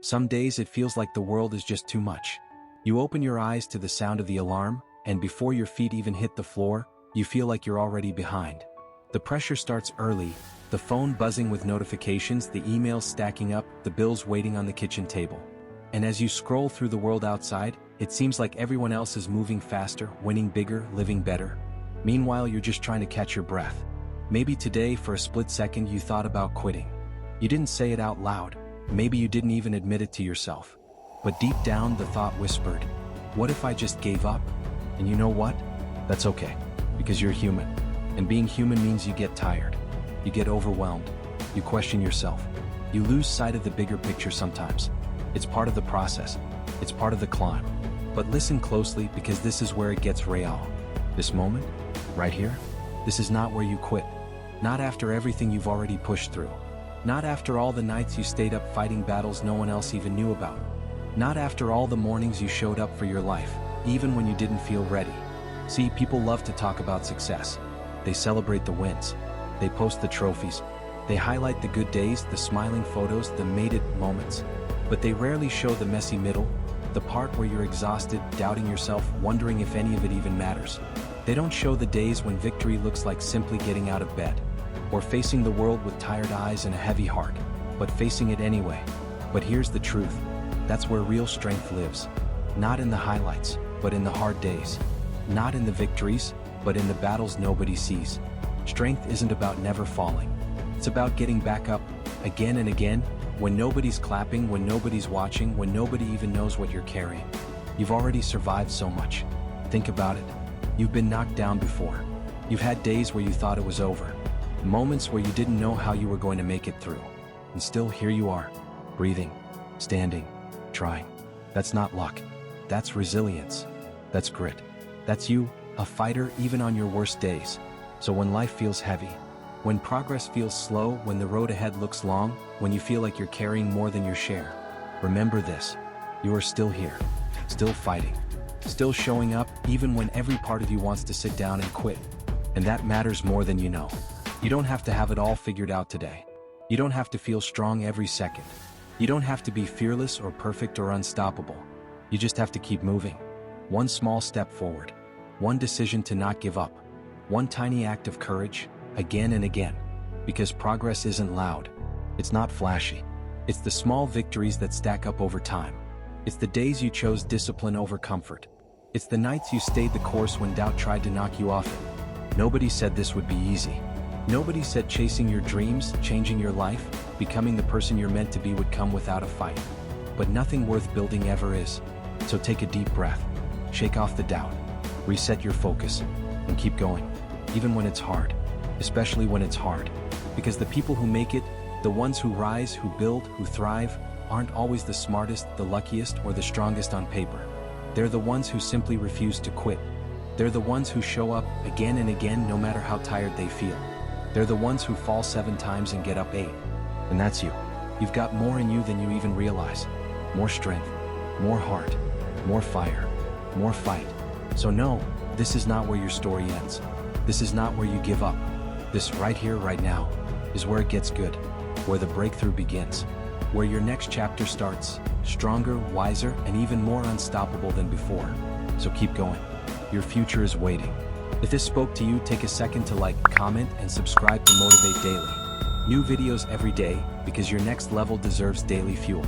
Some days it feels like the world is just too much. You open your eyes to the sound of the alarm, and before your feet even hit the floor, you feel like you're already behind. The pressure starts early, the phone buzzing with notifications, the emails stacking up, the bills waiting on the kitchen table. And as you scroll through the world outside, it seems like everyone else is moving faster, winning bigger, living better. Meanwhile, you're just trying to catch your breath. Maybe today, for a split second, you thought about quitting. You didn't say it out loud. Maybe you didn't even admit it to yourself. But deep down, the thought whispered, what if I just gave up? And you know what? That's okay, because you're human. And being human means you get tired. You get overwhelmed. You question yourself. You lose sight of the bigger picture sometimes. It's part of the process. It's part of the climb. But listen closely, because this is where it gets real. This moment, right here, this is not where you quit. Not after everything you've already pushed through. Not after all the nights you stayed up fighting battles no one else even knew about. Not after all the mornings you showed up for your life, even when you didn't feel ready. See, people love to talk about success. They celebrate the wins. They post the trophies. They highlight the good days, the smiling photos, the made it moments. But they rarely show the messy middle, the part where you're exhausted, doubting yourself, wondering if any of it even matters. They don't show the days when victory looks like simply getting out of bed, or facing the world with tired eyes and a heavy heart, but facing it anyway. But here's the truth. That's where real strength lives. Not in the highlights, but in the hard days. Not in the victories, but in the battles nobody sees. Strength isn't about never falling. It's about getting back up, again and again, when nobody's clapping, when nobody's watching, when nobody even knows what you're carrying. You've already survived so much. Think about it. You've been knocked down before. You've had days where you thought it was over. Moments where you didn't know how you were going to make it through. And still here you are, breathing, standing, trying. That's not luck. That's resilience. That's grit. That's you, a fighter even on your worst days. So when life feels heavy, when progress feels slow, when the road ahead looks long, when you feel like you're carrying more than your share, remember this. You are still here, still fighting, still showing up even when every part of you wants to sit down and quit. And that matters more than you know. You don't have to have it all figured out today. You don't have to feel strong every second. You don't have to be fearless or perfect or unstoppable. You just have to keep moving. One small step forward. One decision to not give up. One tiny act of courage, again and again. Because progress isn't loud. It's not flashy. It's the small victories that stack up over time. It's the days you chose discipline over comfort. It's the nights you stayed the course when doubt tried to knock you off it. Nobody said this would be easy. Nobody said chasing your dreams, changing your life, becoming the person you're meant to be would come without a fight. But nothing worth building ever is. So take a deep breath. Shake off the doubt. Reset your focus. And keep going. Even when it's hard. Especially when it's hard. Because the people who make it, the ones who rise, who build, who thrive, aren't always the smartest, the luckiest, or the strongest on paper. They're the ones who simply refuse to quit. They're the ones who show up again and again no matter how tired they feel. They're the ones who fall 7 times and get up 8. And that's you. You've got more in you than you even realize. More strength, more heart, more fire, more fight. So no, this is not where your story ends. This is not where you give up. This right here, right now, is where it gets good, where the breakthrough begins, where your next chapter starts, stronger, wiser, and even more unstoppable than before. So keep going. Your future is waiting. If this spoke to you, take a second to like, comment, and subscribe to Motivate Daily. New videos every day, because your next level deserves daily fuel.